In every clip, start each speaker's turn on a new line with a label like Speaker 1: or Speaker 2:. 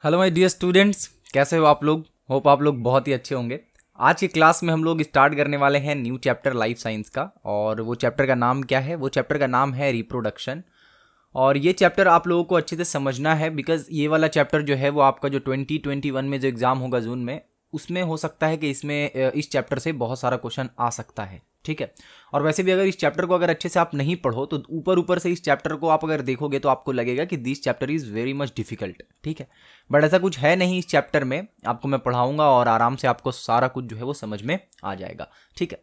Speaker 1: Hello my dear students, कैसे हो आप लोग। होप आप लोग बहुत ही अच्छे होंगे। आज की क्लास में हम लोग स्टार्ट करने वाले हैं न्यू चैप्टर लाइफ साइंस का। और वो चैप्टर का नाम क्या है? वो चैप्टर का नाम है रिप्रोडक्शन। और ये चैप्टर आप लोगों को अच्छे से समझना है, बिकॉज ये वाला चैप्टर जो है वो आपका जो 2021 में जो एग्ज़ाम होगा जून में, उसमें हो सकता है कि इस चैप्टर से बहुत सारा क्वेश्चन आ सकता है। ठीक है। और वैसे भी अगर इस चैप्टर को अगर अच्छे से आप नहीं पढ़ो तो ऊपर ऊपर से इस चैप्टर को आप अगर देखोगे तो आपको लगेगा कि this chapter is very much difficult. ठीक है। बट ऐसा कुछ है नहीं। इस चैप्टर में आपको मैं पढ़ाऊंगा और आराम से आपको सारा कुछ जो है वो समझ में आ जाएगा। ठीक है।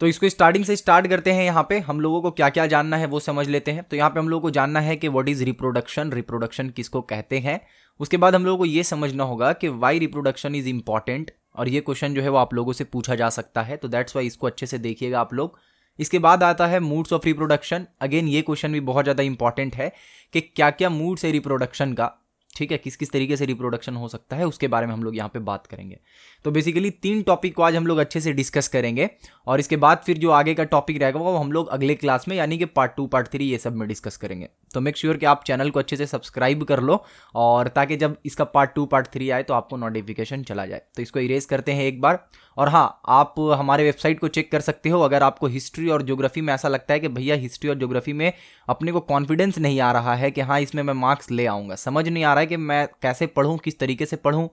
Speaker 1: तो इसको स्टार्टिंग से स्टार्ट करते हैं। यहाँ पे हम लोगों को क्या क्या जानना है वो समझ लेते हैं। तो यहाँ पे हम लोगों को जानना है कि व्हाट इज़ रिप्रोडक्शन, रिप्रोडक्शन किसको कहते हैं। उसके बाद हम लोगों को ये समझना होगा कि वाई रिप्रोडक्शन इज़ इंपॉर्टेंट, और ये क्वेश्चन जो है वो आप लोगों से पूछा जा सकता है। तो दैट्स वाई इसको अच्छे से देखिएगा आप लोग। इसके बाद आता है मूड्स ऑफ रिप्रोडक्शन। अगेन ये क्वेश्चन भी बहुत ज़्यादा इंपॉर्टेंट है कि क्या क्या मूड्स है रिप्रोडक्शन का। ठीक है। किस किस तरीके से रिप्रोडक्शन हो सकता है उसके बारे में हम लोग यहाँ पे बात करेंगे। तो बेसिकली 3 टॉपिक को आज हम लोग अच्छे से डिस्कस करेंगे, और इसके बाद फिर जो आगे का टॉपिक रहेगा वो हम लोग अगले क्लास में यानी कि पार्ट 2 पार्ट 3 ये सब में डिस्कस करेंगे। तो मेक श्योर कि आप चैनल को अच्छे से सब्सक्राइब कर लो, और ताकि जब इसका पार्ट 2 पार्ट 3 आए तो आपको नोटिफिकेशन चला जाए। तो इसको इरेज करते हैं एक बार। और हाँ, आप हमारे वेबसाइट को चेक कर सकते हो। अगर आपको हिस्ट्री और ज्योग्राफी में ऐसा लगता है कि भैया हिस्ट्री और ज्योग्राफी में अपने को कॉन्फिडेंस नहीं आ रहा है कि हाँ इसमें मैं मार्क्स ले आऊँगा, समझ नहीं आ रहा है कि मैं कैसे पढ़ूँ, किस तरीके से पढ़ूँ,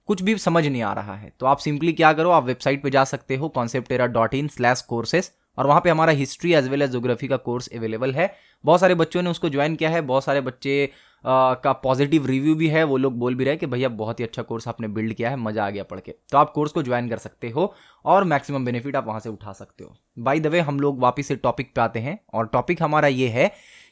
Speaker 1: कुछ भी समझ नहीं आ रहा है, तो आप सिंपली क्या करो, आप वेबसाइट पे जा सकते हो conceptera.in/courses, और वहाँ पे हमारा history as well as geography का कोर्स अवेलेबल है। बहुत सारे बच्चों ने उसको ज्वाइन किया है, बहुत सारे बच्चे का पॉजिटिव रिव्यू भी है। वो लोग बोल भी रहे हैं कि भैया बहुत ही अच्छा कोर्स आपने बिल्ड किया है, मज़ा आ गया पढ़ के। तो आप कोर्स को ज्वाइन कर सकते हो और मैक्सिमम बेनिफिट आप वहाँ से उठा सकते हो। बाय द वे, हम लोग वापस से टॉपिक पे आते हैं, और टॉपिक हमारा ये है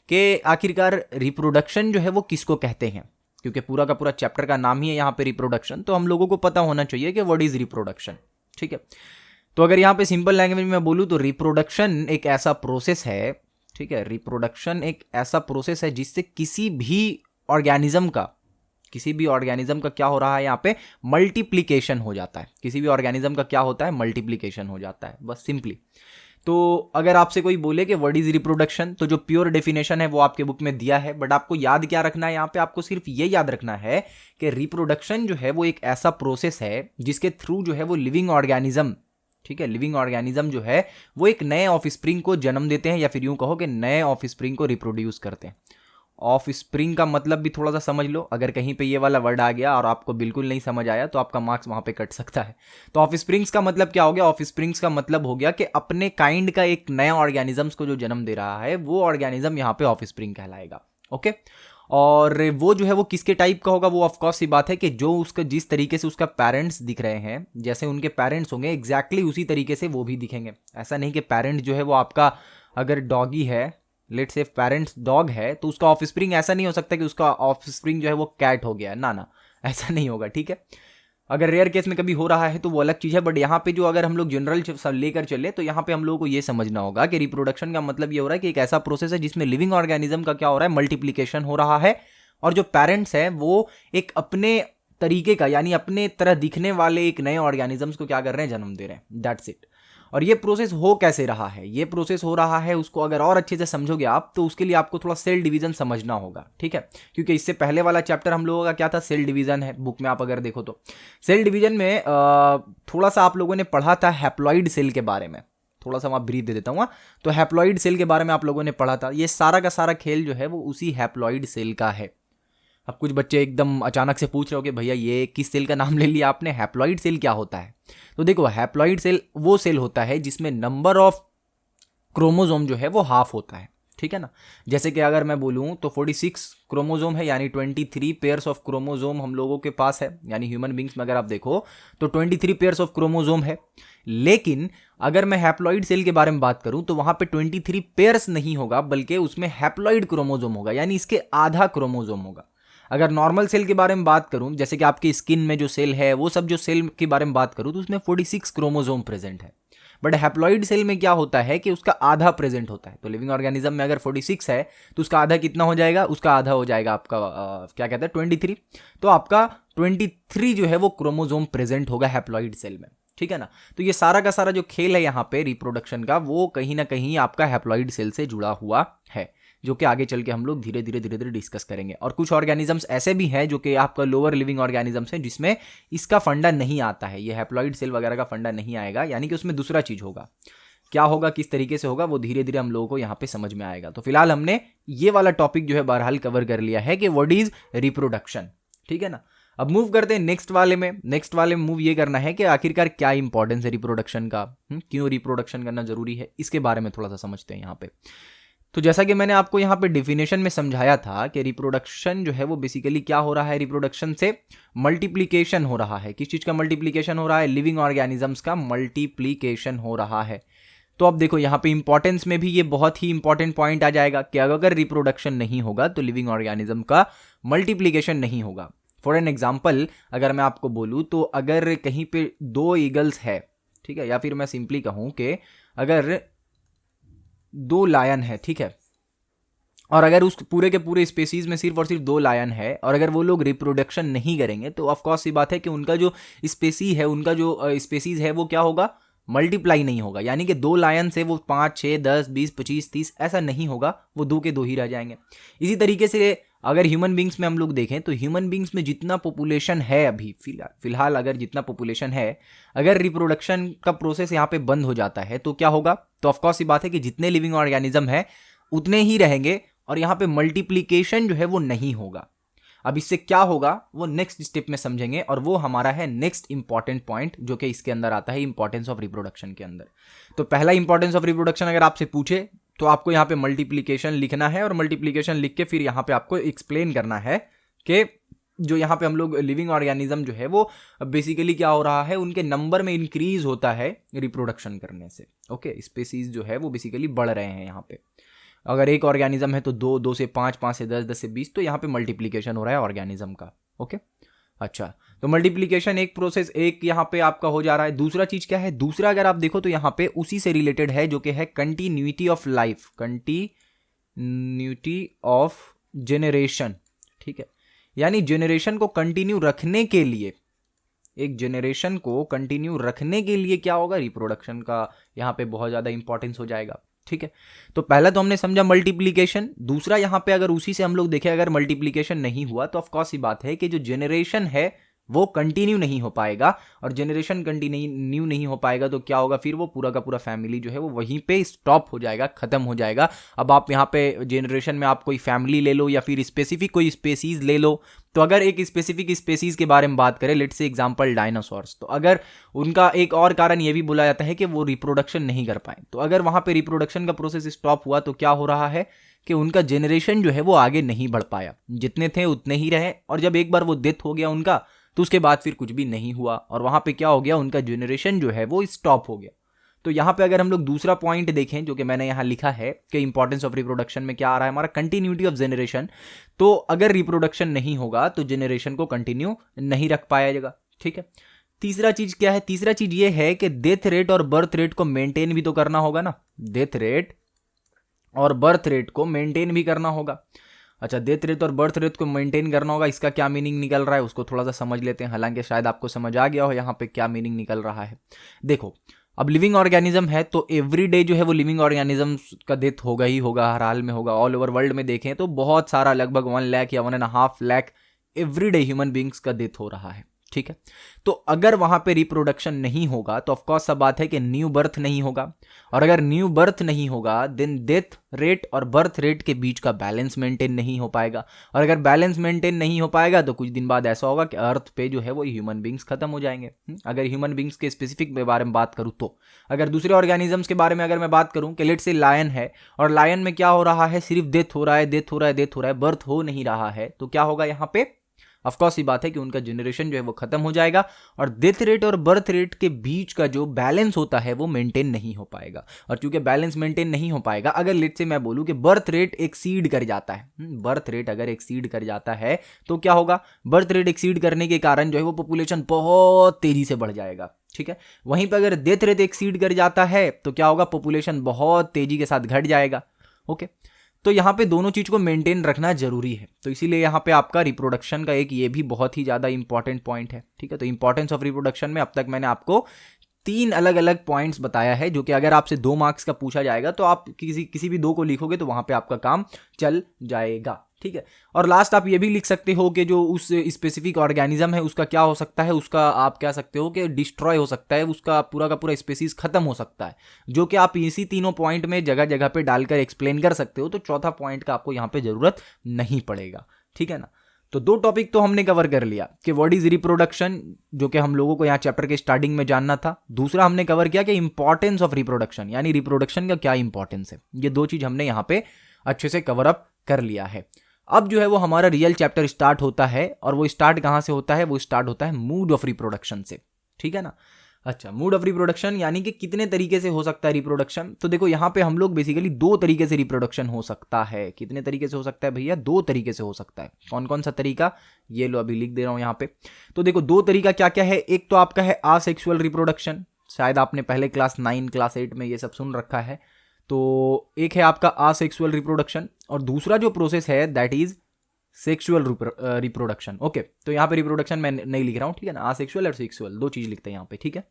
Speaker 1: कि आखिरकार रिप्रोडक्शन जो है वो किसको कहते हैं, क्योंकि पूरा का पूरा चैप्टर का नाम ही है यहाँ पे रिप्रोडक्शन। तो हम लोगों को पता होना चाहिए कि व्हाट इज रिप्रोडक्शन। ठीक है। तो अगर यहाँ पे सिंपल लैंग्वेज में बोलूँ तो रिप्रोडक्शन एक ऐसा प्रोसेस है। ठीक है। रिप्रोडक्शन एक ऐसा प्रोसेस है जिससे किसी भी ऑर्गेनिज्म का क्या हो रहा है, यहाँ पे मल्टीप्लीकेशन हो जाता है। किसी भी ऑर्गेनिज्म का क्या होता है, मल्टीप्लीकेशन हो जाता है, बस सिंपली। तो अगर आपसे कोई बोले कि व्हाट इज रिप्रोडक्शन, तो जो प्योर डेफिनेशन है वो आपके बुक में दिया है, बट आपको याद क्या रखना है, यहाँ पे आपको सिर्फ ये याद रखना है कि रिप्रोडक्शन जो है वो एक ऐसा प्रोसेस है जिसके थ्रू जो है वो लिविंग ऑर्गेनिज्म, ठीक है, लिविंग ऑर्गेनिज्म जो है वो एक नए ऑफस्प्रिंग को जन्म देते हैं, या फिर यूं कहो कि नए ऑफस्प्रिंग को रिप्रोड्यूस करते हैं। ऑफ स्प्रिंग का मतलब भी थोड़ा सा समझ लो। अगर कहीं पे ये वाला वर्ड आ गया और आपको बिल्कुल नहीं समझ आया तो आपका मार्क्स वहां पे कट सकता है। तो ऑफ स्प्रिंग्स का मतलब क्या हो गया? ऑफ स्प्रिंग्स का मतलब हो गया कि अपने काइंड का एक नया ऑर्गेनिजम्स को जो जन्म दे रहा है वो ऑर्गेनिज्म यहाँ पे ऑफ स्प्रिंग कहलाएगा। ओके। और वो जो है वो किसके टाइप का होगा? वो ऑफकोर्स सी बात है कि जो उसका जिस तरीके से उसका पेरेंट्स दिख रहे हैं, जैसे उनके पेरेंट्स होंगे एग्जैक्टली उसी तरीके से वो भी दिखेंगे। ऐसा नहीं कि पेरेंट जो है वो आपका अगर डॉगी है, लेट्स से पेरेंट्स डॉग है, तो उसका ऑफस्प्रिंग ऐसा नहीं हो सकता कि उसका ऑफस्प्रिंग जो है वो कैट हो गया। ना, ऐसा नहीं होगा। ठीक है। अगर रेयर केस में कभी हो रहा है तो वो अलग चीज़ है, बट यहाँ पे जो अगर हम लोग जनरल लेकर चले तो यहाँ पे हम लोगों को ये समझना होगा कि रिप्रोडक्शन का मतलब ये हो रहा है कि एक ऐसा प्रोसेस है जिसमें लिविंग ऑर्गेनिज्म का क्या हो रहा है, मल्टीप्लीकेशन हो रहा है, और जो पेरेंट्स हैं वो एक अपने तरीके का यानी अपने तरह दिखने वाले एक नए ऑर्गेनिजम्स को क्या कर रहे हैं, जन्म दे रहे हैं। That's it. और ये प्रोसेस हो कैसे रहा है? ये प्रोसेस हो रहा है उसको अगर और अच्छे से समझोगे आप तो उसके लिए आपको थोड़ा सेल डिवीजन समझना होगा। ठीक है। क्योंकि इससे पहले वाला चैप्टर हम लोगों का क्या था, सेल डिवीजन है। बुक में आप अगर देखो तो सेल डिवीजन में थोड़ा सा आप लोगों ने पढ़ा था हैप्लॉइड सेल के बारे में। थोड़ा सा मैं ब्रीफ दे देता हूँ। तो हैप्लॉइड सेल के बारे में आप लोगों ने पढ़ा था। ये सारा का सारा खेल जो है वो उसी हैप्लॉइड सेल का है। अब कुछ बच्चे एकदम अचानक से पूछ रहे हो कि भैया ये किस सेल का नाम ले लिया आपने, हैप्लॉइड सेल क्या होता है? तो देखो, हैप्लॉइड सेल वो सेल होता है जिसमें नंबर ऑफ क्रोमोजोम जो है वो हाफ होता है। ठीक है ना। जैसे कि अगर मैं बोलूँ तो 46 क्रोमोजोम है, यानी 23 पेयर्स ऑफ क्रोमोजोम हम लोगों के पास है। यानी ह्यूमन बींग्स में अगर आप देखो तो 23 पेयर्स ऑफ क्रोमोजोम है। लेकिन अगर मैं हैप्लॉइड सेल के बारे में बात करूं तो वहां पे 23 पेयर्स नहीं होगा, बल्कि उसमें हैप्लॉइड क्रोमोजोम होगा, यानी इसके आधा क्रोमोजोम होगा। अगर नॉर्मल सेल के बारे में बात करूं, जैसे कि आपकी स्किन में जो सेल है वो सब जो सेल के बारे में बात करूं तो उसमें 46 क्रोमोजोम प्रेजेंट है। बट हैप्लॉइड सेल में क्या होता है कि उसका आधा प्रेजेंट होता है। तो लिविंग ऑर्गेनिज्म में अगर 46 है तो उसका आधा कितना हो जाएगा? उसका आधा हो जाएगा आपका क्या कहते हैं 23। तो आपका 23 जो है वो क्रोमोजोम प्रेजेंट होगा हैप्लॉइड सेल में। ठीक है ना। तो ये सारा का सारा जो खेल है यहाँ पे रिप्रोडक्शन का वो कहीं ना कहीं आपका हैप्लॉइड सेल से जुड़ा हुआ है। जो कि आगे चल के हम लोग धीरे धीरे डिस्कस करेंगे। और कुछ ऑर्गेनिजम्स ऐसे भी हैं जो कि आपका लोअर लिविंग ऑर्गेनिजम्स हैं जिसमें इसका फंडा नहीं आता है, ये हैप्लॉइड सेल वगैरह का फंडा नहीं आएगा, यानी कि उसमें दूसरा चीज होगा। क्या होगा, किस तरीके से होगा, वो धीरे धीरे हम लोगों को यहाँ पे समझ में आएगा। तो फिलहाल हमने ये वाला टॉपिक जो है बहरहाल कवर कर लिया है कि व्हाट इज रिप्रोडक्शन, ठीक है ना। अब मूव करते हैं नेक्स्ट वाले में मूव ये करना है कि आखिरकार क्या इंपॉर्टेंस है रिप्रोडक्शन का, क्यों रिप्रोडक्शन करना जरूरी है, इसके बारे में थोड़ा सा समझते हैं यहाँ पे। तो जैसा कि मैंने आपको यहाँ पे डिफिनेशन में समझाया था कि रिप्रोडक्शन जो है वो बेसिकली क्या हो रहा है, रिप्रोडक्शन से मल्टीप्लीकेशन हो रहा है। किस चीज का मल्टीप्लीकेशन हो रहा है, लिविंग ऑर्गेनिजम्स का मल्टीप्लीकेशन हो रहा है। तो अब देखो यहाँ पे इंपॉर्टेंस में भी ये बहुत ही इंपॉर्टेंट पॉइंट आ जाएगा कि अगर रिप्रोडक्शन नहीं होगा तो लिविंग ऑर्गेनिज्म का मल्टीप्लीकेशन नहीं होगा। फॉर एन एग्जाम्पल अगर मैं आपको बोलूँ तो अगर कहीं पे 2 ईगल्स है, ठीक है, या फिर मैं सिंपली कहूँ कि अगर 2 लायन है, ठीक है, और अगर उस पूरे के पूरे स्पेसीज में सिर्फ और सिर्फ 2 लायन है और अगर वो लोग रिप्रोडक्शन नहीं करेंगे तो ऑफकोर्स ये बात है कि उनका जो स्पेसी है, उनका जो स्पेसीज है वो क्या होगा, मल्टीप्लाई नहीं होगा। यानी कि 2 लायन से वो 5, 6, 10, 20, 25, 30 ऐसा नहीं होगा, वो 2 के 2 ही रह जाएंगे। इसी तरीके से अगर ह्यूमन बींग्स में हम लोग देखें तो ह्यूमन बींग्स में जितना पॉपुलेशन है अभी फिलहाल अगर जितना पॉपुलेशन है, अगर रिप्रोडक्शन का प्रोसेस यहाँ पे बंद हो जाता है तो क्या होगा, तो ऑफकोर्स ये बात है कि जितने लिविंग ऑर्गेनिज्म है उतने ही रहेंगे और यहाँ पे मल्टीप्लीकेशन जो है वो नहीं होगा। अब इससे क्या होगा वो नेक्स्ट स्टेप में समझेंगे और वो हमारा है नेक्स्ट इंपॉर्टेंट पॉइंट जो कि इसके अंदर आता है इंपॉर्टेंस ऑफ रिप्रोडक्शन के अंदर। तो पहला इंपॉर्टेंस ऑफ रिप्रोडक्शन अगर आपसे पूछे तो आपको यहाँ पे मल्टीप्लीकेशन लिखना है और मल्टीप्लीकेशन लिख के फिर यहाँ पे आपको एक्सप्लेन करना है कि जो यहाँ पे हम लोग लिविंग ऑर्गेनिज्म जो है वो बेसिकली क्या हो रहा है, उनके नंबर में इंक्रीज होता है रिप्रोडक्शन करने से। ओके, स्पेसीज जो है वो बेसिकली बढ़ रहे हैं यहाँ पे। अगर एक ऑर्गेनिज्म है तो 2, 2 से 5, 5 से 10, 10 से 20, तो यहाँ पे मल्टीप्लीकेशन हो रहा है ऑर्गेनिज्म का। ओके, अच्छा, तो मल्टीप्लीकेशन एक प्रोसेस एक यहाँ पे आपका हो जा रहा है। दूसरा चीज क्या है, दूसरा अगर आप देखो तो यहाँ पे उसी से रिलेटेड है जो कि है continuity of life, continuity of generation, ठीक है। यानी जेनरेशन को कंटिन्यू रखने के लिए, एक जेनरेशन को कंटिन्यू रखने के लिए क्या होगा, रिप्रोडक्शन का यहाँ पे बहुत ज्यादा इंपॉर्टेंस हो जाएगा, ठीक है। तो पहला तो हमने समझा मल्टीप्लीकेशन। दूसरा यहाँ पे अगर उसी से हम लोग देखें, अगर मल्टीप्लीकेशन नहीं हुआ तो ऑफ कोर्स ये बात है कि जो जेनरेशन है वो कंटिन्यू नहीं हो पाएगा और जेनरेशन कंटिन्यू नहीं हो पाएगा तो क्या होगा, फिर वो पूरा का पूरा फैमिली जो है वो वहीं पे स्टॉप हो जाएगा, खत्म हो जाएगा। अब आप यहाँ पे जेनरेशन में आप कोई फैमिली ले लो या फिर स्पेसिफिक कोई स्पेसीज ले लो, तो अगर एक स्पेसिफिक स्पेसीज के बारे में बात करें, लेट्स से एग्जांपल डायनासोर्स, तो अगर उनका एक और कारण ये भी बोला जाता है कि वो रिप्रोडक्शन नहीं कर पाए, तो अगर वहां पे रिप्रोडक्शन का प्रोसेस स्टॉप हुआ तो क्या हो रहा है कि उनका जेनरेशन जो है वो आगे नहीं बढ़ पाया, जितने थे उतने ही रहे, और जब एक बार वो डेथ हो गया उनका तो उसके बाद फिर कुछ भी नहीं हुआ और वहां पे क्या हो गया, उनका जेनरेशन जो है वो स्टॉप हो गया। तो यहाँ पे अगर हम लोग दूसरा पॉइंट देखें जो कि मैंने यहाँ लिखा है कि इंपॉर्टेंस ऑफ रिप्रोडक्शन में क्या आ रहा है, हमारा कंटिन्यूटी ऑफ जेनरेशन। तो अगर रिप्रोडक्शन नहीं होगा तो जेनरेशन को कंटिन्यू नहीं रख पाया जाएगा, ठीक है। तीसरा चीज क्या है, तीसरा चीज ये है कि डेथ रेट और बर्थ रेट को मेंटेन भी तो करना होगा ना, डेथ रेट और बर्थ रेट को मेंटेन भी करना होगा। अच्छा, डेथ रेट और बर्थ रेट को मेंटेन करना होगा, इसका क्या मीनिंग निकल रहा है उसको थोड़ा सा समझ लेते हैं। हालांकि शायद आपको समझ आ गया हो यहाँ पे क्या मीनिंग निकल रहा है। देखो, अब लिविंग ऑर्गेनिज्म है तो एवरी डे जो है वो लिविंग ऑर्गेनिज्म का डेथ होगा ही होगा, हर हाल में होगा। ऑल ओवर वर्ल्ड में देखें तो बहुत सारा, लगभग 1 लाख या 1.5 lakh every day human beings का डेथ हो रहा है, ठीक है। तो अगर वहां पे रिप्रोडक्शन नहीं होगा तो ऑफकोर्स सब बात है कि न्यू बर्थ नहीं होगा, और अगर न्यू बर्थ नहीं होगा देन डेथ रेट और बर्थ रेट के बीच का बैलेंस मेंटेन नहीं हो पाएगा, और अगर बैलेंस मेंटेन नहीं हो पाएगा तो कुछ दिन बाद ऐसा होगा कि अर्थ पे जो है वो ह्यूमन बींग्स खत्म हो जाएंगे। अगर ह्यूमन बींग्स के स्पेसिफिक बारे में बात करूं तो, अगर दूसरे ऑर्गेनिजम्स के बारे में अगर मैं बात करूं कि लेट्स से लायन है और लायन में क्या हो रहा है, सिर्फ डेथ हो रहा है, डेथ हो रहा है, डेथ हो रहा है, बर्थ हो नहीं रहा है, तो क्या होगा यहाँ पे, ऑफकोर्स ये बात है कि उनका जनरेशन जो है वो खत्म हो जाएगा और डेथ रेट और बर्थ रेट के बीच का जो बैलेंस होता है वो मेंटेन नहीं हो पाएगा। और चूंकि बैलेंस मेंटेन नहीं हो पाएगा, अगर लेट से मैं बोलूं कि बर्थ रेट एक्सीड कर जाता है, बर्थ रेट अगर एक्सीड कर जाता है तो क्या होगा, बर्थ रेट एक्सीड करने के कारण जो है वो पॉपुलेशन बहुत तेजी से बढ़ जाएगा, ठीक है। वहीं पर अगर डेथ रेट एक्सीड कर जाता है तो क्या होगा, पॉपुलेशन बहुत तेजी के साथ घट जाएगा, ओके। तो यहाँ पे दोनों चीज को मेंटेन रखना जरूरी है, तो इसीलिए यहाँ पे आपका रिप्रोडक्शन का एक ये भी बहुत ही ज्यादा इंपॉर्टेंट पॉइंट है, ठीक है। तो इंपॉर्टेंस ऑफ रिप्रोडक्शन में अब तक मैंने आपको 3 अलग अलग पॉइंट्स बताया है, जो कि अगर आपसे 2 मार्क्स का पूछा जाएगा तो आप किसी भी 2 को लिखोगे तो वहां पे आपका काम चल जाएगा, ठीक है। और लास्ट आप ये भी लिख सकते हो कि जो उस स्पेसिफिक ऑर्गेनिज्म है उसका क्या हो सकता है, उसका आप कह सकते हो कि डिस्ट्रॉय हो सकता है, उसका पूरा का पूरा स्पेसीज खत्म हो सकता है, जो कि आप इसी तीनों पॉइंट में जगह जगह पे डालकर एक्सप्लेन कर सकते हो। तो चौथा पॉइंट का आपको यहाँ पे जरूरत नहीं पड़ेगा, ठीक है ना। तो 2 टॉपिक तो हमने कवर कर लिया कि व्हाट इज रिप्रोडक्शन, जो कि हम लोगों को यहाँ चैप्टर के स्टार्टिंग में जानना था। दूसरा हमने कवर किया कि इंपॉर्टेंस ऑफ रिप्रोडक्शन, यानी रिप्रोडक्शन का क्या इंपॉर्टेंस है। ये 2 चीज हमने यहाँ पे अच्छे से कवर अप कर लिया है। अब जो है वो हमारा रियल चैप्टर स्टार्ट होता है, और वो स्टार्ट कहाँ से होता है, वो स्टार्ट होता है मूड ऑफ रिप्रोडक्शन से, ठीक है ना। अच्छा, मूड ऑफ रिप्रोडक्शन यानी कि कितने तरीके से हो सकता है रिप्रोडक्शन। तो देखो यहाँ पे हम लोग बेसिकली 2 तरीके से रिप्रोडक्शन हो सकता है। कितने तरीके से हो सकता है भैया, 2 तरीके से हो सकता है। कौन कौन सा तरीका, ये लो अभी लिख दे रहा हूँ यहाँ पे। तो देखो 2 तरीका क्या क्या है। एक तो आपका है आसेक्सुअल रिप्रोडक्शन, शायद आपने पहले क्लास 9 क्लास 8 में ये सब सुन रखा है। तो एक है आपका आसेक्सुअल रिप्रोडक्शन, और दूसरा जो प्रोसेस है that is sexual reproduction. Okay, तो यहाँ पे रिप्रोडक्शन मैं नहीं लिख रहा हूँ, ठीक है ना। आसेक्सुअल और सेक्सुअल 2 चीज लिखते हैं यहाँ पे, ठीक है।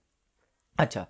Speaker 1: अच्छा,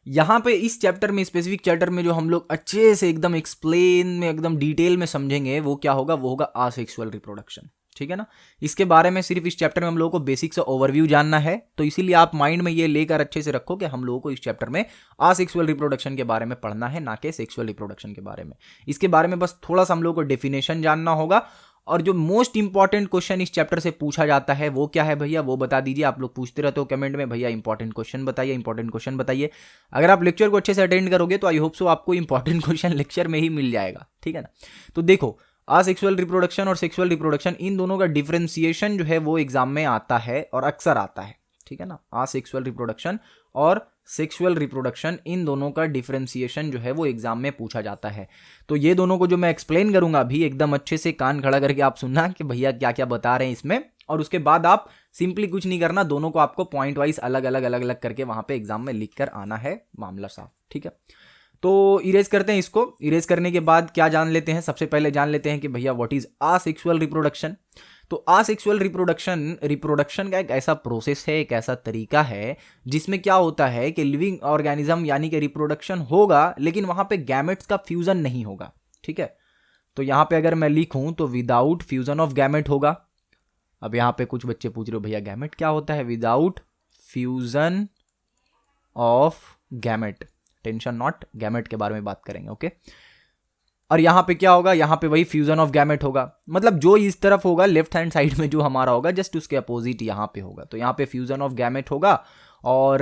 Speaker 1: यहाँ पे इस चैप्टर में, स्पेसिफिक चैप्टर में जो हम लोग अच्छे से एकदम एक्सप्लेन में एकदम डिटेल में समझेंगे वो क्या होगा, वो होगा आसेक्सुअल रिप्रोडक्शन, ठीक है ना। इसके बारे में सिर्फ इस चैप्टर में हम लोगों को बेसिक सा ओवरव्यू जानना है। तो इसीलिए आप माइंड में ये लेकर अच्छे से रखो कि हम लोगों को इस चैप्टर में आसेक्सुअल रिप्रोडक्शन के बारे में पढ़ना है, ना कि सेक्सुअल रिप्रोडक्शन के बारे में। इसके बारे में बस थोड़ा सा हम लोगों को डेफिनेशन जानना होगा। और जो मोस्ट इंपॉर्टेंट क्वेश्चन इस चैप्टर से पूछा जाता है वो क्या है भैया, वो बता दीजिए। आप लोग पूछते रहते हो कमेंट में, भैया इंपॉर्टेंट क्वेश्चन बताइए, इंपॉर्टेंट क्वेश्चन बताइए। अगर आप लेक्चर को अच्छे से अटेंड करोगे तो आई होप सो आपको इंपॉर्टेंट क्वेश्चन लेक्चर में ही मिल जाएगा, ठीक है ना। तो देखो, असेक्सुअल रिप्रोडक्शन और सेक्सुअल रिप्रोडक्शन, इन दोनों का डिफरेंशिएशन जो है वो एग्जाम में आता है और अक्सर आता है, ठीक है ना। असेक्सुअल रिप्रोडक्शन और सेक्सुअल रिप्रोडक्शन, इन दोनों का डिफरेंशिएशन जो है वो एग्जाम में पूछा जाता है। तो ये दोनों को जो मैं एक्सप्लेन करूंगा अभी, एकदम अच्छे से कान खड़ा करके आप सुनना कि भैया क्या क्या बता रहे हैं इसमें। और उसके बाद आप सिंपली कुछ नहीं करना, दोनों को आपको पॉइंट वाइज अलग अलग करके वहां पे एग्जाम में लिख कर आना है, मामला साफ, ठीक है। तो इरेज करते हैं इसको। इरेज करने के बाद क्या जान लेते हैं, सबसे पहले जान लेते हैं कि भैया व्हाट इज असेक्सुअल रिप्रोडक्शन। तो असेक्सुअल रिप्रोडक्शन का एक ऐसा प्रोसेस है, एक ऐसा तरीका है जिसमें क्या होता है कि लिविंग ऑर्गेनिज्म यानी कि रिप्रोडक्शन होगा, लेकिन वहां पे गैमेट्स का फ्यूजन नहीं होगा, ठीक है। तो यहां पे अगर मैं लिखूं तो विदाउट फ्यूजन ऑफ गैमेट होगा। अब यहां पे कुछ बच्चे पूछ रहे हो भैया गैमेट क्या होता है, without fusion of gamete, tension not, gamete के बारे में बात करेंगे, ओके। और यहां पे क्या होगा, यहां पे वही फ्यूजन ऑफ गैमेट होगा, मतलब जो इस तरफ होगा लेफ्ट हैंड साइड में जो हमारा होगा जस्ट उसके अपोजिट यहां पे होगा। तो यहां पे फ्यूजन ऑफ गैमेट होगा, और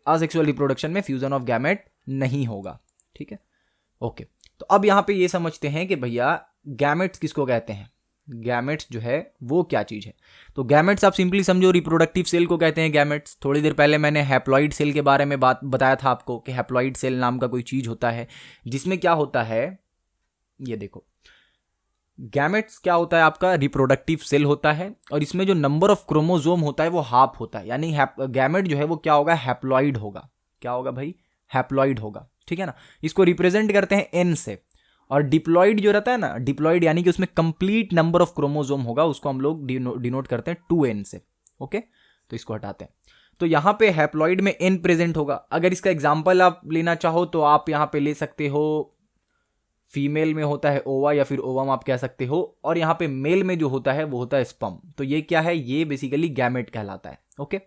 Speaker 1: असेक्सुअल रिप्रोडक्शन में फ्यूजन ऑफ गैमेट नहीं होगा, ठीक है, ओके। तो अब यहां पे ये समझते हैं कि भैया गैमेट्स किसको कहते हैं, गैमेट्स जो है वो क्या चीज है। तो गैमेट्स आप सिंपली समझो रिप्रोडक्टिव सेल को कहते हैं गैमेट्स। थोड़ी देर पहले मैंने हैप्लॉइड सेल के बारे में बात बताया था आपको कि हैप्लॉइड सेल नाम का कोई चीज होता है, जिसमें क्या होता है, ये देखो गैमेट्स क्या होता है, आपका रिप्रोडक्टिव सेल होता है, और इसमें जो नंबर ऑफ क्रोमोसोम होता है वो हाफ होता है, यानी गैमेट जो है वो क्या होगा, हैप्लॉइड होगा। क्या होगा भाई, हैप्लॉइड होगा, ठीक है ना। इसको रिप्रेजेंट करते हैं एन से। और डिप्लॉइड जो रहता है ना, डिप्लॉइड यानी कि उसमें कंप्लीट नंबर ऑफ क्रोमोसोम होगा, उसको हम लोग डिनोट करते हैं 2n से, ओके। तो इसको हटाते हैं। तो यहां पे हैप्लॉइड में n प्रेजेंट होगा। अगर इसका एग्जांपल आप लेना चाहो तो आप यहां पे ले सकते हो, फीमेल में होता है ओवा या फिर ओवम आप कह सकते हो, और यहां पे मेल में जो होता है वो होता है स्पर्म। तो ये क्या है, ये बेसिकली गैमेट कहलाता है, ओके।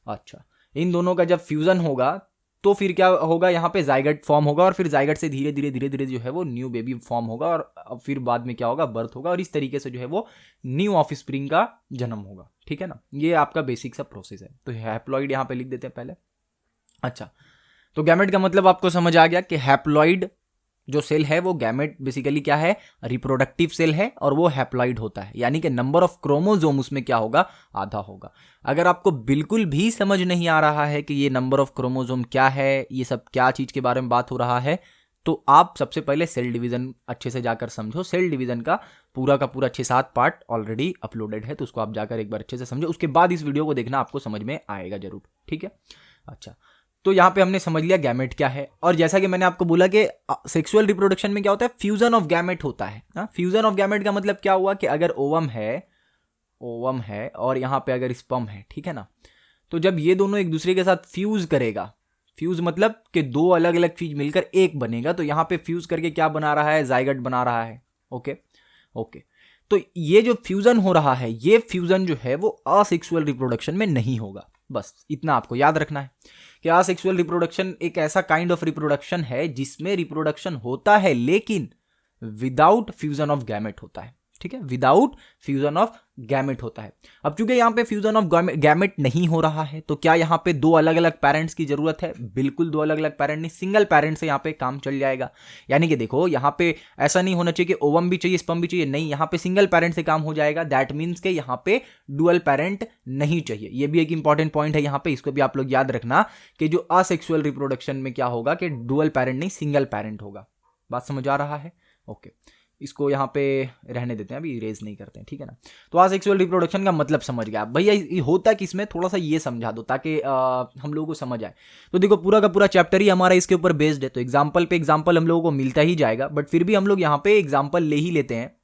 Speaker 1: अच्छा, इन दोनों का जब फ्यूजन होगा तो फिर क्या होगा, यहाँ पे जाइगट फॉर्म होगा, और फिर जाइगट से धीरे धीरे जो है वो न्यू बेबी फॉर्म होगा, और फिर बाद में क्या होगा, बर्थ होगा, और इस तरीके से जो है वो न्यू ऑफस्प्रिंग का जन्म होगा, ठीक है ना। ये आपका बेसिक सा प्रोसेस है। तो हैप्लॉइड यहाँ पे लिख देते हैं पहले। अच्छा, तो गैमेट का मतलब आपको समझ आ गया कि हैप्लॉइड जो सेल है वो गैमेट बेसिकली क्या है, रिप्रोडक्टिव सेल है, और वो हैप्लॉइड होता है, यानी कि नंबर ऑफ क्रोमोसोम उसमें क्या होगा, आधा होगा। अगर आपको बिल्कुल भी समझ नहीं आ रहा है कि ये नंबर ऑफ क्रोमोसोम क्या है, ये सब क्या चीज के बारे में बात हो रहा है, तो आप सबसे पहले सेल डिवीजन अच्छे से जाकर समझो। सेल डिवीजन का पूरा 6-7 पार्ट ऑलरेडी अपलोडेड है, तो उसको आप जाकर एक बार अच्छे से समझो, उसके बाद इस वीडियो को देखना, आपको समझ में आएगा जरूर, ठीक है। अच्छा, तो यहां पे हमने समझ लिया गैमेट क्या है। और जैसा कि मैंने आपको बोला कि सेक्सुअल रिप्रोडक्शन में क्या होता है, फ्यूजन ऑफ गैमेट होता है ना। फ्यूजन ऑफ गैमेट का मतलब क्या हुआ कि अगर ओवम है और यहां पे अगर स्पर्म है, ठीक है ना, तो जब ये दोनों एक दूसरे के साथ फ्यूज करेगा फ्यूज मतलब कि दो अलग अलग चीज मिलकर एक बनेगा, तो यहां पे फ्यूज करके क्या बना रहा है, जाइगोट बना रहा है। ओके ओके, तो ये जो फ्यूजन हो रहा है, ये फ्यूजन जो है वो असेक्सुअल रिप्रोडक्शन में नहीं होगा। बस इतना आपको याद रखना है कि असेक्सुअल रिप्रोडक्शन एक ऐसा काइंड ऑफ रिप्रोडक्शन है जिसमें रिप्रोडक्शन होता है लेकिन विदाउट फ्यूजन ऑफ गैमेट होता है। ठीक है, विदाउट फ्यूजन ऑफ गैमेट होता है। अब चूंकि यहां पे फ्यूजन ऑफ गैमेट नहीं हो रहा है, तो क्या यहां पे दो अलग अलग पेरेंट्स की जरूरत है? बिल्कुल दो अलग अलग पेरेंट नहीं, सिंगल पेरेंट से यहां पे काम चल जाएगा। यानी कि देखो यहां पे ऐसा नहीं होना चाहिए कि ओवम भी चाहिए स्पर्म भी चाहिए, नहीं, यहां पे सिंगल पेरेंट से काम हो जाएगा। दैट मीन्स के यहां पे डुअल पेरेंट नहीं चाहिए। ये भी एक इंपॉर्टेंट पॉइंट है यहां पे, इसको भी आप लोग याद रखना कि जो असेक्सुअल रिप्रोडक्शन में क्या होगा कि डुअल पेरेंट नहीं, सिंगल पेरेंट होगा। बात समझ आ रहा है? ओके, इसको यहाँ पे रहने देते हैं, अभी इरेज नहीं करते हैं, ठीक है ना। तो असेक्सुअल रिप्रोडक्शन का मतलब समझ गया भैया, ये होता किसमें, थोड़ा सा ये समझा दो ताकि हम लोगों को समझ आए। तो देखो पूरा का पूरा चैप्टर ही हमारा इसके ऊपर बेस्ड है, तो एग्जाम्पल पे एग्जाम्पल हम लोगों को मिलता ही जाएगा, बट फिर भी हम लोग यहाँ पे एग्जाम्पल ले ही लेते हैं,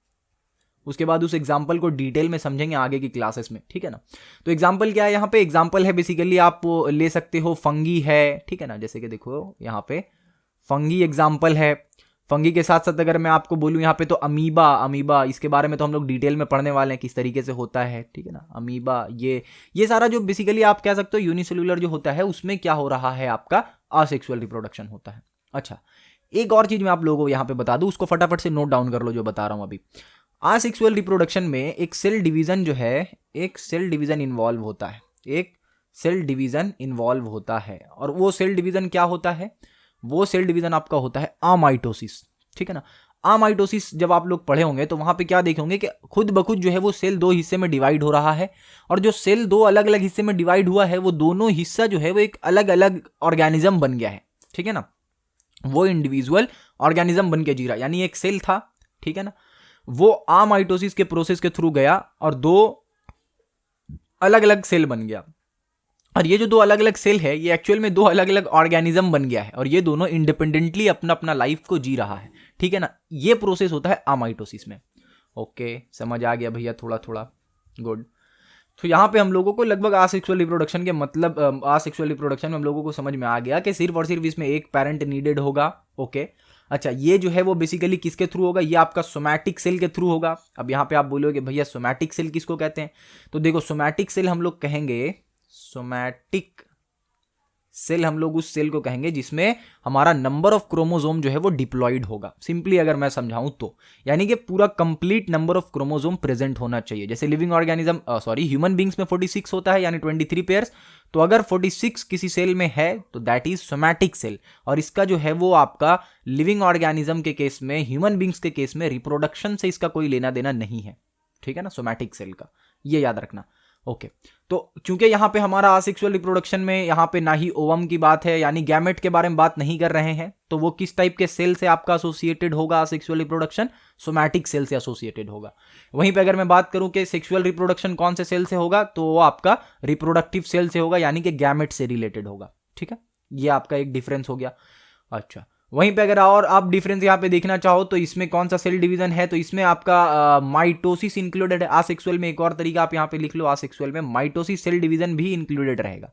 Speaker 1: उसके बाद उस एग्जाम्पल को डिटेल में समझेंगे आगे की क्लासेस में, ठीक है ना। तो एग्जाम्पल क्या है, यहाँ पे एग्जाम्पल है बेसिकली आप ले सकते हो फंगी है, ठीक है ना, जैसे कि देखो यहाँ पे फंगी एग्जाम्पल है। फंगी के साथ साथ अगर मैं आपको बोलूं यहाँ पे तो अमीबा इसके बारे में तो हम लोग डिटेल में पढ़ने वाले हैं किस तरीके से होता है, ठीक है ना। अमीबा ये सारा जो बेसिकली आप कह सकते हो यूनिसेल्युलर जो होता है उसमें क्या हो रहा है, आपका असेक्सुअल रिप्रोडक्शन होता है। अच्छा, एक और चीज मैं आप लोगों को यहाँ पे बता दूं, उसको फटाफट से नोट डाउन कर लो जो बता रहा हूं अभी। असेक्सुअल रिप्रोडक्शन में एक सेल डिवीजन जो है, एक सेल डिवीजन इन्वॉल्व होता है, एक सेल डिवीजन इन्वॉल्व होता है। और वो सेल डिवीजन क्या होता है, वो सेल डिवीजन आपका होता है अमाइटोसिस, ठीक है ना। अमाइटोसिस जब आप लोग पढ़े होंगे तो वहां पे क्या देखेंगे कि खुद ब खुद जो है वो सेल दो हिस्से में डिवाइड हो रहा है, और जो सेल दो अलग अलग हिस्से में डिवाइड हुआ है वो दोनों हिस्सा जो है वो एक अलग अलग ऑर्गेनिज्म बन गया है, ठीक है ना। वो इंडिविजुअल ऑर्गेनिज्म बन के जी रहा, यानी एक सेल था, ठीक है ना, वो अमाइटोसिस के प्रोसेस के थ्रू गया और दो अलग अलग सेल बन गया। और ये जो दो अलग अलग सेल है ये एक्चुअल में दो अलग अलग ऑर्गेनिज्म बन गया है, और ये दोनों इंडिपेंडेंटली अपना अपना लाइफ को जी रहा है, ठीक है ना। ये प्रोसेस होता है अमाइटोसिस में। ओके, समझ आ गया भैया थोड़ा थोड़ा, गुड। तो यहाँ पे हम लोगों को लगभग असेक्सुअल रिप्रोडक्शन के मतलब असेक्सुअल रिप्रोडक्शन में हम लोगों को समझ में आ गया कि सिर्फ और सिर्फ इसमें एक पेरेंट नीडेड होगा। ओके, अच्छा, ये जो है वो बेसिकली किसके थ्रू होगा, ये आपका सोमैटिक सेल के थ्रू होगा। अब यहाँ पे आप बोलोगे भैया सोमैटिक सेल किसको कहते हैं, तो देखो सोमैटिक सेल हम लोग कहेंगे, सोमैटिक सेल हम लोग उस सेल को कहेंगे जिसमें हमारा नंबर ऑफ क्रोमोसोम जो है वो डिप्लॉयड होगा। सिंपली अगर मैं समझाऊं तो यानी कि पूरा complete number of chromosome present होना चाहिए। जैसे लिविंग ऑर्गेनिज्म ह्यूमन बींग्स में 46 होता है, यानी 23 पेयर्स, तो अगर 46 किसी सेल में है तो दैट इज सोमैटिक सेल। और इसका जो है वो आपका लिविंग ऑर्गेनिज्म के केस में, ह्यूमन बींग्स के केस में रिप्रोडक्शन से इसका कोई लेना देना नहीं है, ठीक है ना, सोमैटिक सेल का, ये याद रखना। ओके, तो चूंकि यहां पे हमारा असेक्सुअल रिप्रोडक्शन में यहां पे ना ही ओवम की बात है, यानी गैमेट के बारे में बात नहीं कर रहे हैं, तो वो किस टाइप के सेल से आपका एसोसिएटेड होगा असेक्सुअल रिप्रोडक्शन, सोमैटिक सेल से एसोसिएटेड होगा। वहीं पे अगर मैं बात करूं कि सेक्सुअल रिप्रोडक्शन कौन से सेल से होगा, तो वो आपका रिप्रोडक्टिव सेल से होगा, यानी कि गैमेट से रिलेटेड होगा, ठीक है। ये आपका एक डिफरेंस हो गया। अच्छा, वहीं पे अगर और आप डिफरेंस यहाँ पे देखना चाहो तो इसमें कौन सा सेल डिवीजन है, तो इसमें आपका माइटोसिस इंक्लूडेड है। असेक्सुअल में एक और तरीका आप यहाँ पे लिख लो, असेक्सुअल में माइटोसिस सेल डिवीजन भी इंक्लूडेड रहेगा,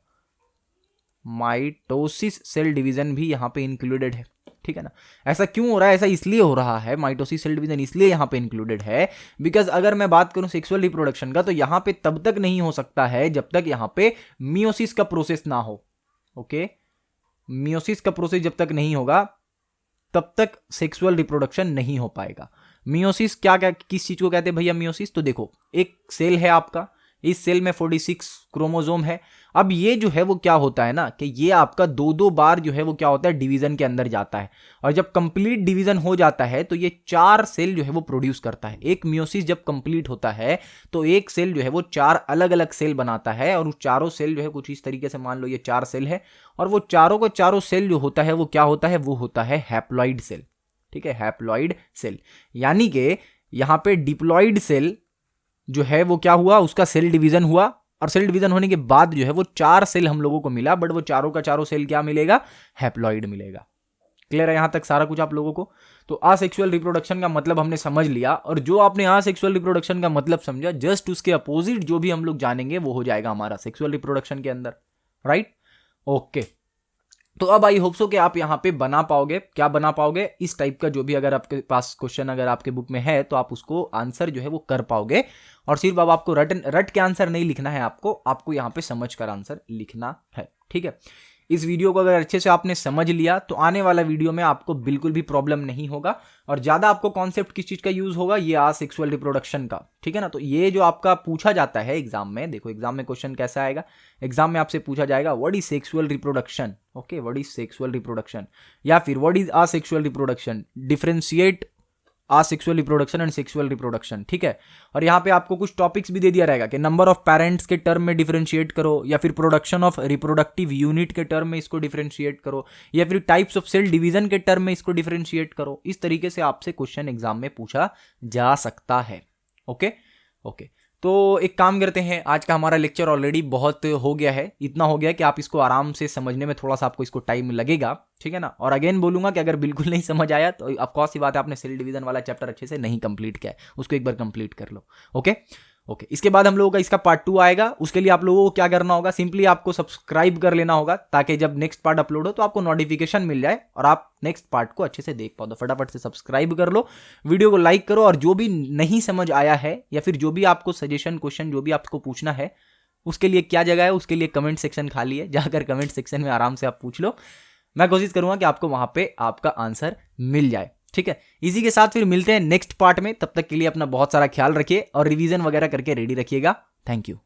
Speaker 1: माइटोसिस सेल डिवीजन भी यहाँ पे इंक्लूडेड है, ठीक है ना। ऐसा क्यों हो रहा है, ऐसा इसलिए हो रहा है, माइटोसिस सेल डिवीजन इसलिए यहाँ पे इंक्लूडेड है बिकॉज अगर मैं बात करूं सेक्सुअल रिप्रोडक्शन का, तो यहाँ पे तब तक नहीं हो सकता है जब तक यहाँ पे मियोसिस का प्रोसेस ना हो। ओके, मियोसिस का प्रोसेस जब तक नहीं होगा तब तक सेक्सुअल रिप्रोडक्शन नहीं हो पाएगा। मियोसिस क्या किस चीज को कहते हैं भैया मियोसिस, तो देखो एक सेल है आपका, इस सेल में 46 क्रोमोसोम है। अब ये जो है वो क्या होता है ना कि ये आपका दो बार जो है वो क्या होता है डिवीजन के अंदर जाता है, और जब कंप्लीट डिवीजन हो जाता है तो ये 4 सेल जो है वो प्रोड्यूस करता है। एक मियोसिस जब कंप्लीट होता है तो एक सेल जो है वो 4 अलग अलग सेल बनाता है, और उस चारों सेल जो है कुछ इस तरीके से मान लो ये 4 सेल है, और वो चारों को चारों सेल जो होता है वो क्या होता है, वो होता है हैप्लॉइड सेल, ठीक है, हैप्लॉइड सेल। यानी कि यहां पे डिप्लॉइड सेल जो है वो क्या हुआ, उसका सेल डिवीजन हुआ, और सेल डिवीजन होने के बाद जो है वो 4 सेल हम लोगों को मिला, बट वो चारों का चारों सेल क्या मिलेगा, हैप्लॉइड मिलेगा। क्लियर है यहां तक सारा कुछ आप लोगों को। तो असेक्सुअल रिप्रोडक्शन का मतलब हमने समझ लिया, और जो आपने असेक्सुअल रिप्रोडक्शन का मतलब समझा, जस्ट उसके अपोजिट जो भी हम लोग जानेंगे वो हो जाएगा हमारा सेक्सुअल रिप्रोडक्शन के अंदर, राइट। ओके, तो अब आई होप सो कि आप यहाँ पे बना पाओगे, क्या बना पाओगे, इस टाइप का जो भी अगर आपके पास क्वेश्चन अगर आपके बुक में है तो आप उसको आंसर जो है वो कर पाओगे। और सिर्फ अब आपको रट के आंसर नहीं लिखना है, आपको यहाँ पे समझ कर आंसर लिखना है। ठीक है, इस वीडियो को अगर अच्छे से आपने समझ लिया तो आने वाला वीडियो में आपको बिल्कुल भी प्रॉब्लम नहीं होगा। और ज्यादा आपको कॉन्सेप्ट किस चीज का यूज होगा, ये सेक्सुअल रिप्रोडक्शन का। ठीक है ना, तो ये जो आपका पूछा जाता है एग्जाम में, देखो एग्जाम में क्वेश्चन कैसा आएगा, एग्जाम में आपसे पूछा जाएगा what is sexual reproduction. Okay, what is sexual reproduction, या फिर what is asexual reproduction, differentiate asexual reproduction and sexual reproduction. ठीक है, और यहाँ पे आपको कुछ टॉपिक्स भी दे दिया रहेगा कि नंबर ऑफ पेरेंट्स के टर्म में डिफरेंशिएट करो, या फिर प्रोडक्शन ऑफ रिप्रोडक्टिव यूनिट के टर्म में इसको डिफरेंशिएट करो, या फिर टाइप्स ऑफ सेल डिवीजन के टर्म में इसको डिफरेंशिएट करो। इस तरीके से आपसे क्वेश्चन एग्जाम में पूछा जा सकता है। ओके ओके, तो एक काम करते हैं, आज का हमारा लेक्चर ऑलरेडी बहुत हो गया है, इतना हो गया कि आप इसको आराम से समझने में थोड़ा सा आपको इसको टाइम लगेगा। ठीक है ना, और अगेन बोलूंगा कि अगर बिल्कुल नहीं समझ आया तो ऑफकोर्स ही बात है, आपने सेल डिवीजन वाला चैप्टर अच्छे से नहीं कंप्लीट किया है, उसको एक बार कंप्लीट कर लो। ओके ओके, इसके बाद हम लोगों का इसका पार्ट 2 आएगा। उसके लिए आप लोगों को क्या करना होगा, सिंपली आपको सब्सक्राइब कर लेना होगा, ताकि जब नेक्स्ट पार्ट अपलोड हो तो आपको नोटिफिकेशन मिल जाए और आप नेक्स्ट पार्ट को अच्छे से देख पाओ। तो फटाफट से सब्सक्राइब कर लो, वीडियो को लाइक करो, और जो भी नहीं समझ आया है या फिर जो भी आपको सजेशन क्वेश्चन जो भी आपको पूछना है, उसके लिए क्या जगह है, उसके लिए कमेंट सेक्शन खाली है, जाकर कमेंट सेक्शन में आराम से आप पूछ लो। मैं कोशिश करूंगा कि आपको वहां पे आपका आंसर मिल जाए। ठीक है, इसी के साथ फिर मिलते हैं नेक्स्ट पार्ट में, तब तक के लिए अपना बहुत सारा ख्याल रखिए और रिवीजन वगैरह करके रेडी रखिएगा। Thank you.